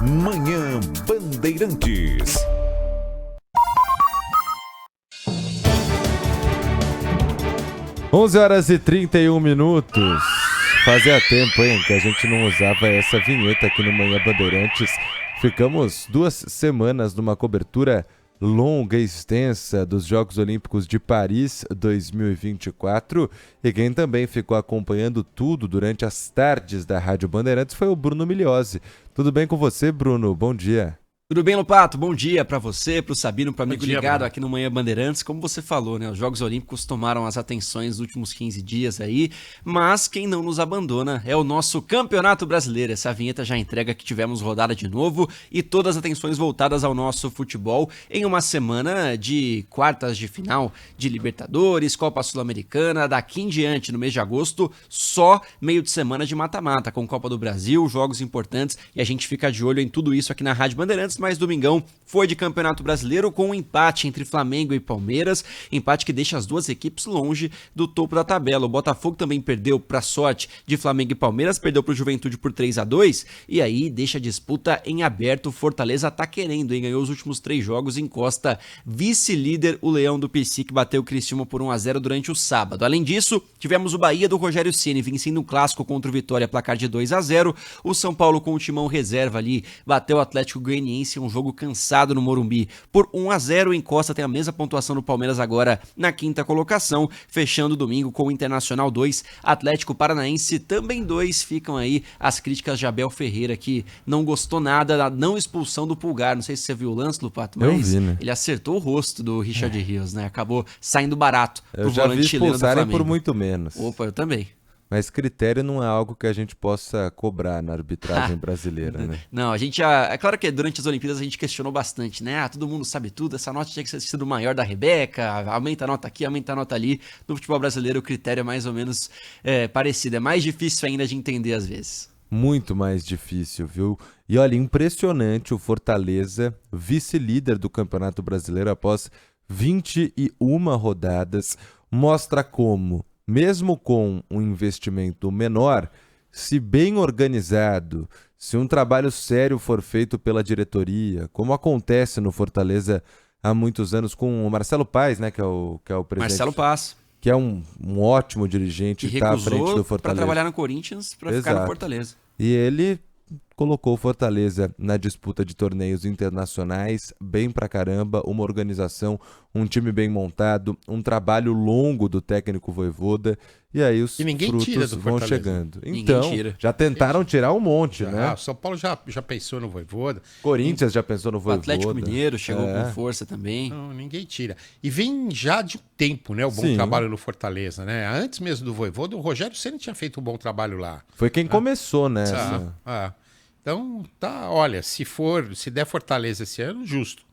Manhã Bandeirantes. (11h31). Fazia tempo, hein, que a gente não usava essa vinheta aqui no Manhã Bandeirantes. Ficamos 2 semanas numa cobertura longa e extensa dos Jogos Olímpicos de Paris 2024, e quem também ficou acompanhando tudo durante as tardes da Rádio Bandeirantes foi o Bruno Migliozzi. Tudo bem com você, Bruno? Bom dia. Tudo bem, Lopato? Bom dia pra você, pro Sabino, pro amigo ligado Bruno. aqui no Manhã Bandeirantes. Como você falou, né? Os Jogos Olímpicos tomaram as atenções nos últimos 15 dias aí, mas quem não nos abandona é o nosso Campeonato Brasileiro. Essa vinheta já entrega que tivemos rodada de novo e todas as atenções voltadas ao nosso futebol em uma semana de quartas de final de Libertadores, Copa Sul-Americana, daqui em diante, no mês de agosto, só meio de semana de mata-mata, com Copa do Brasil, jogos importantes, e a gente fica de olho em tudo isso aqui na Rádio Bandeirantes. Mas domingão foi de Campeonato Brasileiro com um empate entre Flamengo e Palmeiras, empate que deixa as duas equipes longe do topo da tabela. O Botafogo também perdeu para sorte de Flamengo e Palmeiras, perdeu para o Juventude por 3-2, e aí deixa a disputa em aberto. O Fortaleza tá querendo, hein? Ganhou os últimos 3 jogos, encosta vice-líder o Leão do Pici, que bateu o Criciúma por 1-0 durante o sábado. Além disso, tivemos o Bahia do Rogério Ceni vencendo um clássico contra o Vitória, placar de 2-0. O São Paulo com o timão reserva ali bateu o Atlético Goianiense, um jogo cansado no Morumbi, por 1-0. Encosta tem a mesma pontuação do Palmeiras agora na 5ª colocação, fechando o domingo com o Internacional 2, Atlético Paranaense também 2. Ficam aí as críticas de Abel Ferreira, que não gostou nada da não expulsão do Pulgar. Não sei se você viu o lance, Lupato, mas Eu vi, né? Ele acertou o rosto do Richard Rios, né? Acabou saindo barato pro Eu já vi volante chileno do expulsarem Flamengo. por muito menos. Opa, eu também. Mas critério não é algo que a gente possa cobrar na arbitragem brasileira, né? Não, a gente já... É claro que durante as Olimpíadas a gente questionou bastante, né? Todo mundo sabe tudo, essa nota tinha que ser sido maior da Rebeca, aumenta a nota aqui, aumenta a nota ali. No futebol brasileiro o critério é mais ou menos parecido, é mais difícil ainda de entender às vezes. Muito mais difícil, viu? E olha, impressionante o Fortaleza, vice-líder do Campeonato Brasileiro após 21 rodadas, mostra como, mesmo com um investimento menor, se bem organizado, se um trabalho sério for feito pela diretoria, como acontece no Fortaleza há muitos anos com o Marcelo Paes, né, que é o presidente, Marcelo Paes, que é um ótimo dirigente, que está à frente do recusou para Fortaleza. trabalhar no Corinthians para ficar no Exato. Fortaleza. E ele colocou o Fortaleza na disputa de torneios internacionais, bem pra caramba, uma organização, um time bem montado, um trabalho longo do técnico Vojvoda, e aí os E ninguém tira frutos do vão Fortaleza. chegando. Ninguém Então, tira. já tentaram tirar um monte, né? O São Paulo já pensou no Vojvoda. Corinthians já pensou no O Vojvoda. Atlético Mineiro chegou É. com força também. Não, ninguém tira. E vem já de um tempo, né? O bom Sim. trabalho no Fortaleza, né? Antes mesmo do Vojvoda, o Rogério Ceni tinha feito um bom trabalho lá. Foi quem começou nessa. Então, tá, olha, se der Fortaleza esse ano, justo.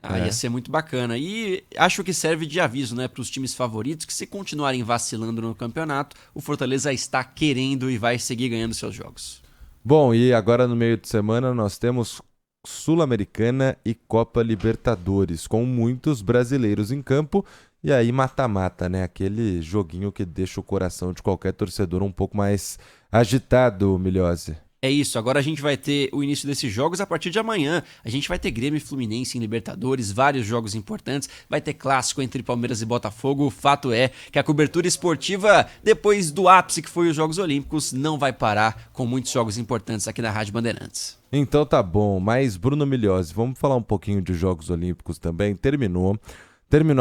Ia ser muito bacana. E acho que serve de aviso, né, para os times favoritos, que se continuarem vacilando no campeonato, o Fortaleza está querendo e vai seguir ganhando seus jogos. Bom, e agora no meio de semana nós temos Sul-Americana e Copa Libertadores, com muitos brasileiros em campo, e aí mata-mata, né? Aquele joguinho que deixa o coração de qualquer torcedor um pouco mais agitado, Migliozzi. É isso, agora a gente vai ter o início desses jogos a partir de amanhã. A gente vai ter Grêmio e Fluminense em Libertadores, vários jogos importantes, vai ter clássico entre Palmeiras e Botafogo. O fato é que a cobertura esportiva, depois do ápice que foi os Jogos Olímpicos, não vai parar, com muitos jogos importantes aqui na Rádio Bandeirantes. Então tá bom, mas Bruno Migliozzi, vamos falar um pouquinho de Jogos Olímpicos também. Terminou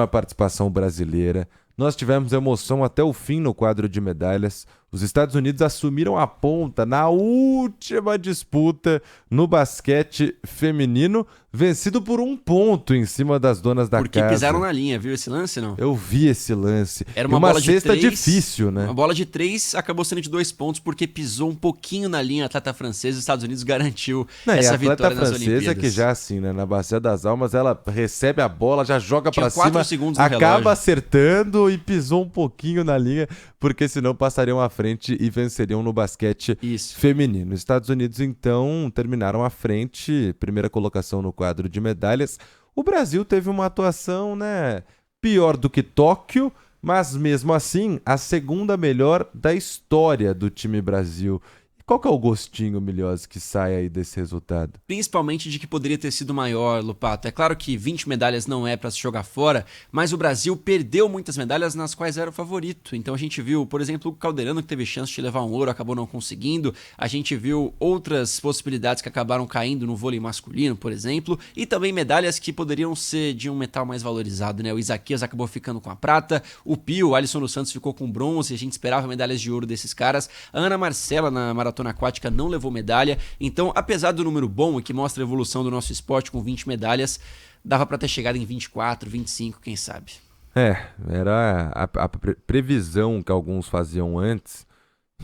a participação brasileira. Nós tivemos emoção até o fim no quadro de medalhas. Os Estados Unidos assumiram a ponta na última disputa no basquete feminino, vencido por 1 ponto em cima das donas da Porque casa. pisaram na linha, viu esse lance, não? Eu vi esse lance. Era E uma bola de cesta 3, difícil, né? Uma bola de 3 acabou sendo de 2 pontos porque pisou um pouquinho na linha. Atleta francesa, os Estados Unidos garantiu essa a atleta vitória nas francesa Olimpíadas. que já assim, né, na Bacia das Almas, ela recebe a bola, já joga Tinha pra 4 cima, segundos no acaba relógio. acertando e pisou um pouquinho na linha, porque senão passariam à frente e venceriam no basquete Isso. feminino. Os Estados Unidos, então, terminaram à frente, primeira colocação no quadro de medalhas. O Brasil teve uma atuação, né, pior do que Tóquio, mas mesmo assim, a segunda melhor da história do time Brasil. Qual que é o gostinho, Milhose, que sai aí desse resultado? Principalmente de que poderia ter sido maior, Lupato. É claro que 20 medalhas não é para se jogar fora, mas o Brasil perdeu muitas medalhas nas quais era o favorito. Então a gente viu, por exemplo, o Calderano, que teve chance de levar um ouro, acabou não conseguindo. A gente viu outras possibilidades que acabaram caindo no vôlei masculino, por exemplo, e também medalhas que poderiam ser de um metal mais valorizado, né? O Isaquias acabou ficando com a prata, o Pio, o Alisson dos Santos ficou com bronze, a gente esperava medalhas de ouro desses caras. A Ana Marcela, na maratona aquática, não levou medalha. Então, apesar do número bom e que mostra a evolução do nosso esporte com 20 medalhas, dava para ter chegado em 24, 25, quem sabe. Era a previsão que alguns faziam antes.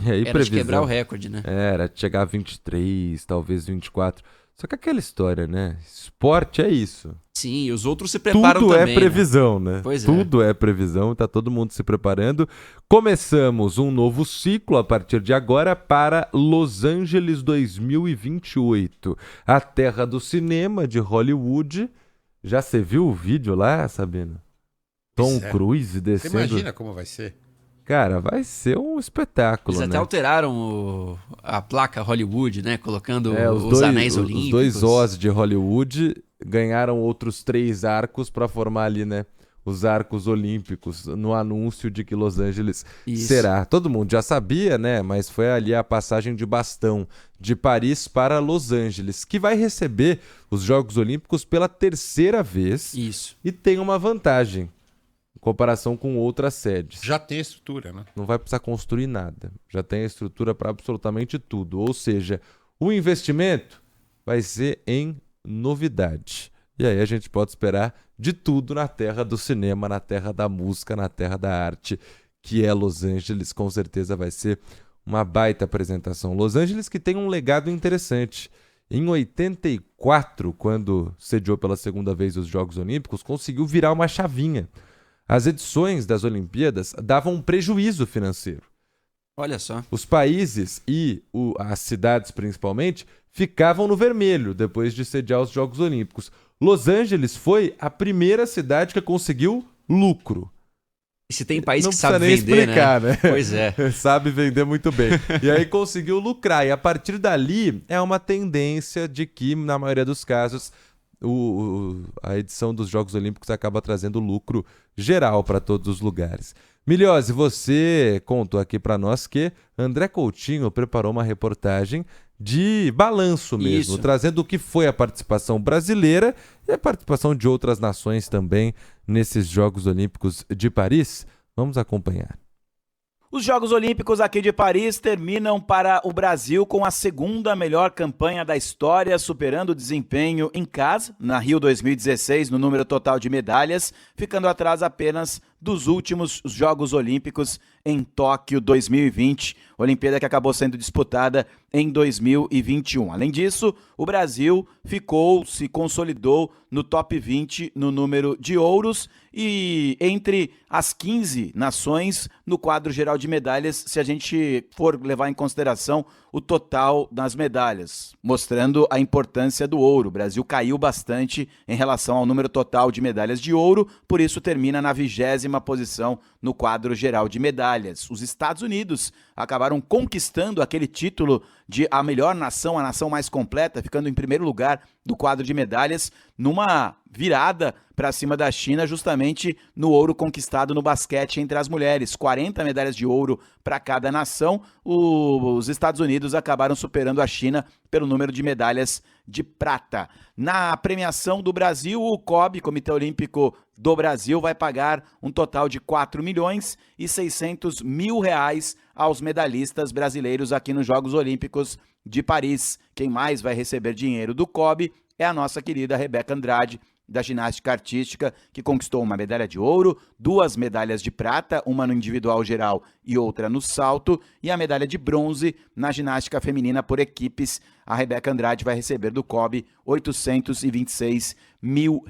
E aí, Era de quebrar o recorde, né? Era de chegar a 23, talvez 24. Só que aquela história, né? Esporte é isso. Sim, e os outros se preparam Tudo também, é previsão, né? Pois é. Tudo é previsão, tá todo mundo se preparando. Começamos um novo ciclo a partir de agora para Los Angeles 2028. A terra do cinema de Hollywood. Já você viu o vídeo lá, Sabina? Tom Cruise Você descendo. imagina como vai ser? Cara, vai ser um espetáculo, Eles até né? alteraram a placa Hollywood, né? Colocando Os os anéis Os olímpicos. dois Os de Hollywood ganharam outros 3 arcos para formar ali, né? Os arcos olímpicos no anúncio de que Los Angeles Isso. será. Todo mundo já sabia, né? Mas foi ali a passagem de bastão de Paris para Los Angeles, que vai receber os Jogos Olímpicos pela 3ª vez. Isso. E tem uma vantagem em comparação com outras sedes. Já tem estrutura, né? Não vai precisar construir nada. Já tem a estrutura para absolutamente tudo. Ou seja, o investimento vai ser em novidade. E aí a gente pode esperar de tudo na terra do cinema, na terra da música, na terra da arte, que é Los Angeles. Com certeza vai ser uma baita apresentação. Los Angeles que tem um legado interessante. Em 84, quando sediou pela 2ª vez os Jogos Olímpicos, conseguiu virar uma chavinha. As edições das Olimpíadas davam um prejuízo financeiro. Olha só. Os países e as cidades, principalmente, ficavam no vermelho depois de sediar os Jogos Olímpicos. Los Angeles foi a primeira cidade que conseguiu lucro. E se tem país Não que sabe precisa nem vender, explicar, né? Pois é. Sabe vender muito bem. E aí conseguiu lucrar. E a partir dali é uma tendência de que, na maioria dos casos, a edição dos Jogos Olímpicos acaba trazendo lucro geral para todos os lugares. Milhose, você contou aqui para nós que André Coutinho preparou uma reportagem de balanço mesmo, Isso. trazendo o que foi a participação brasileira e a participação de outras nações também nesses Jogos Olímpicos de Paris. Vamos acompanhar. Os Jogos Olímpicos aqui de Paris terminam para o Brasil com a 2ª melhor campanha da história, superando o desempenho em casa, na Rio 2016, no número total de medalhas, ficando atrás apenas dos últimos Jogos Olímpicos em Tóquio 2020, Olimpíada que acabou sendo disputada em 2021. Além disso, o Brasil se consolidou no top 20 no número de ouros e entre as 15 nações no quadro geral de medalhas, se a gente for levar em consideração o total das medalhas, mostrando a importância do ouro. O Brasil caiu bastante em relação ao número total de medalhas de ouro, por isso termina na 20ª posição no quadro geral de medalhas. Os Estados Unidos acabaram conquistando aquele título de a melhor nação, a nação mais completa, ficando em primeiro lugar do quadro de medalhas, numa virada para cima da China, justamente no ouro conquistado no basquete entre as mulheres. 40 medalhas de ouro para cada nação. Os Estados Unidos acabaram superando a China pelo número de medalhas de prata. Na premiação do Brasil, o COB, Comitê Olímpico do Brasil, vai pagar um total de R$4.600.000 aos medalhistas brasileiros aqui nos Jogos Olímpicos de Paris. Quem mais vai receber dinheiro do COB é a nossa querida Rebeca Andrade, da ginástica artística, que conquistou uma medalha de ouro, 2 medalhas de prata, uma no individual geral e outra no salto, e a medalha de bronze na ginástica feminina por equipes. a Rebeca Andrade vai receber do COB R$826 mil.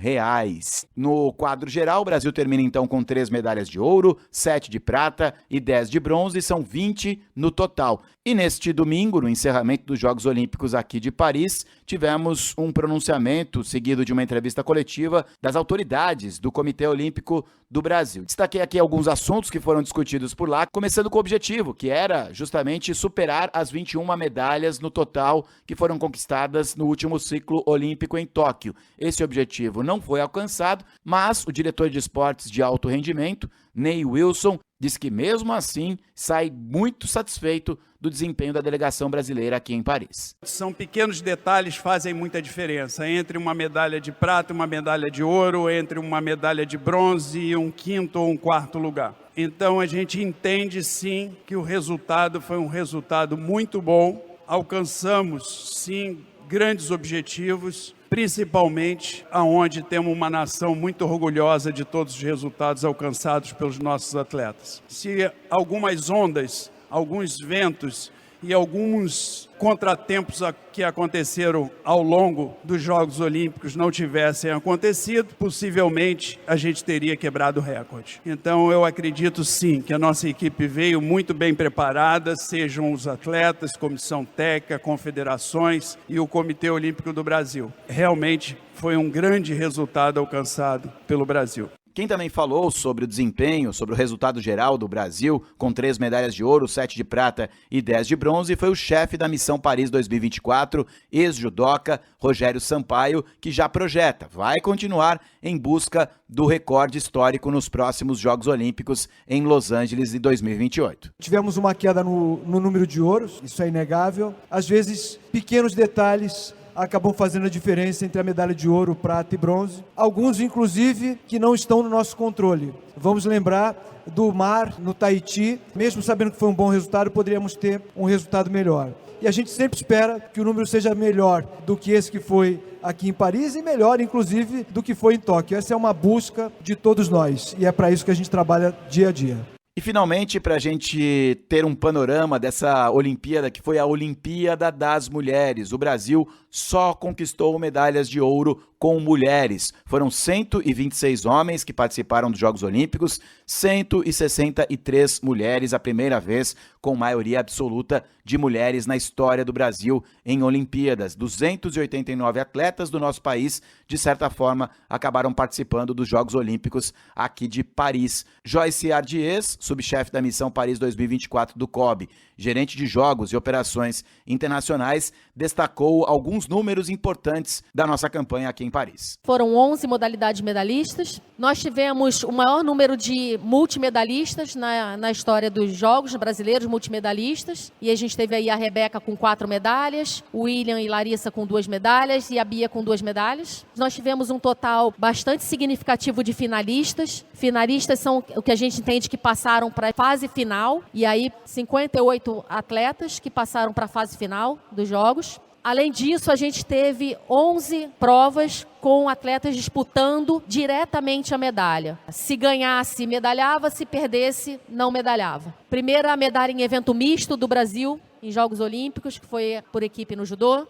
No quadro geral, o Brasil termina então com 3 medalhas de ouro, 7 de prata e 10 de bronze, são 20 no total. E neste domingo, no encerramento dos Jogos Olímpicos aqui de Paris, tivemos um pronunciamento seguido de uma entrevista coletiva das autoridades do Comitê Olímpico do Brasil. Destaquei aqui alguns assuntos que foram discutidos por lá, começando com o objetivo, que era justamente superar as 21 medalhas no total que foram conquistadas no último ciclo olímpico em Tóquio. Esse objetivo não foi alcançado, mas o diretor de esportes de alto rendimento, Ney Wilson, disse que mesmo assim sai muito satisfeito do desempenho da delegação brasileira aqui em Paris. São pequenos detalhes que fazem muita diferença entre uma medalha de prata e uma medalha de ouro, entre uma medalha de bronze e um quinto ou um quarto lugar. Então a gente entende sim que o resultado foi um resultado muito bom, alcançamos sim grandes objetivos, principalmente aonde temos uma nação muito orgulhosa de todos os resultados alcançados pelos nossos atletas. Se algumas ondas, alguns ventos e alguns contratempos que aconteceram ao longo dos Jogos Olímpicos não tivessem acontecido, possivelmente a gente teria quebrado o recorde. Então eu acredito sim que a nossa equipe veio muito bem preparada, sejam os atletas, comissão técnica, confederações e o Comitê Olímpico do Brasil. Realmente foi um grande resultado alcançado pelo Brasil. Quem também falou sobre o desempenho, sobre o resultado geral do Brasil, com 3 medalhas de ouro, 7 de prata e 10 de bronze, foi o chefe da Missão Paris 2024, ex-judoca Rogério Sampaio, que já projeta, vai continuar em busca do recorde histórico nos próximos Jogos Olímpicos em Los Angeles de 2028. Tivemos uma queda no número de ouros, isso é inegável. Às vezes, pequenos detalhes acabam fazendo a diferença entre a medalha de ouro, prata e bronze. Alguns, inclusive, que não estão no nosso controle. Vamos lembrar do mar no Tahiti. Mesmo sabendo que foi um bom resultado, poderíamos ter um resultado melhor. E a gente sempre espera que o número seja melhor do que esse que foi aqui em Paris e melhor, inclusive, do que foi em Tóquio. Essa é uma busca de todos nós e é para isso que a gente trabalha dia a dia. E finalmente, para a gente ter um panorama dessa Olimpíada, que foi a Olimpíada das Mulheres, o Brasil só conquistou medalhas de ouro com mulheres. Foram 126 homens que participaram dos Jogos Olímpicos, 163 mulheres, a primeira vez com maioria absoluta de mulheres na história do Brasil em Olimpíadas. 289 atletas do nosso país, de certa forma, acabaram participando dos Jogos Olímpicos aqui de Paris. Joyce Ardies, subchefe da Missão Paris 2024 do COB, gerente de jogos e operações internacionais, destacou alguns números importantes da nossa campanha aqui em Paris. Foram 11 modalidades medalhistas. Nós tivemos o maior número de multimedalistas na história dos Jogos brasileiros, multimedalistas. E a gente teve aí a Rebeca com 4 medalhas, o William e Larissa com 2 medalhas e a Bia com 2 medalhas. Nós tivemos um total bastante significativo de finalistas. Finalistas são o que a gente entende que passaram para a fase final. E aí 58 atletas que passaram para a fase final dos Jogos. Além disso, a gente teve 11 provas com atletas disputando diretamente a medalha. Se ganhasse, medalhava, se perdesse, não medalhava. Primeira medalha em evento misto do Brasil em Jogos Olímpicos, que foi por equipe no judô.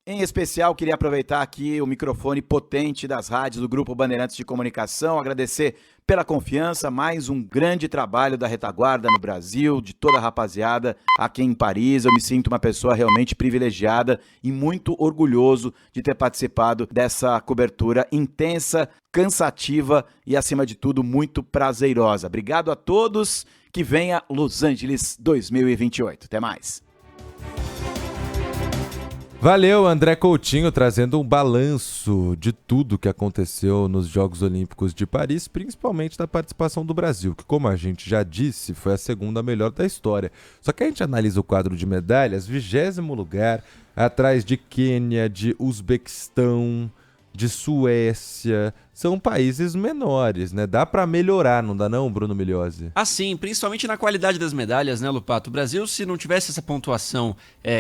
Em especial, queria aproveitar aqui o microfone potente das rádios do Grupo Bandeirantes de Comunicação, agradecer pela confiança, mais um grande trabalho da retaguarda no Brasil, de toda a rapaziada aqui em Paris. Eu me sinto uma pessoa realmente privilegiada e muito orgulhoso de ter participado dessa cobertura intensa, cansativa e, acima de tudo, muito prazerosa. Obrigado a todos, que venha Los Angeles 2028. Até mais. Valeu, André Coutinho, trazendo um balanço de tudo que aconteceu nos Jogos Olímpicos de Paris, principalmente da participação do Brasil, que, como a gente já disse, foi a segunda melhor da história. Só que a gente analisa o quadro de medalhas, 20º lugar, atrás de Quênia, de Uzbequistão, de Suécia. São países menores, né? Dá pra melhorar, não dá não, Bruno Migliozzi? Assim, principalmente na qualidade das medalhas, né, Lupato? O Brasil, se não tivesse essa pontuação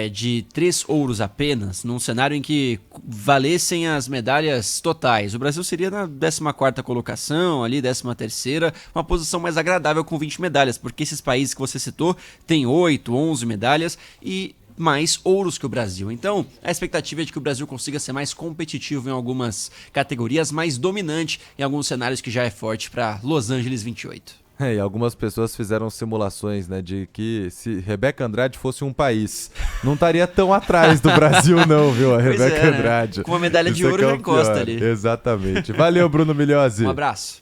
de 3 ouros apenas, num cenário em que valessem as medalhas totais, o Brasil seria na 14ª colocação, ali 13ª, uma posição mais agradável com 20 medalhas, porque esses países que você citou têm 8, 11 medalhas e mais ouros que o Brasil. Então, a expectativa é de que o Brasil consiga ser mais competitivo em algumas categorias, mais dominante em alguns cenários que já é forte para Los Angeles 28. E algumas pessoas fizeram simulações, né, de que se Rebeca Andrade fosse um país, não estaria tão atrás do Brasil não, viu, a Pois Rebeca é, né? Andrade. Com uma medalha de Isso é ouro que é já o encosta pior. ali. Exatamente. Valeu, Bruno Migliozzi. Um abraço.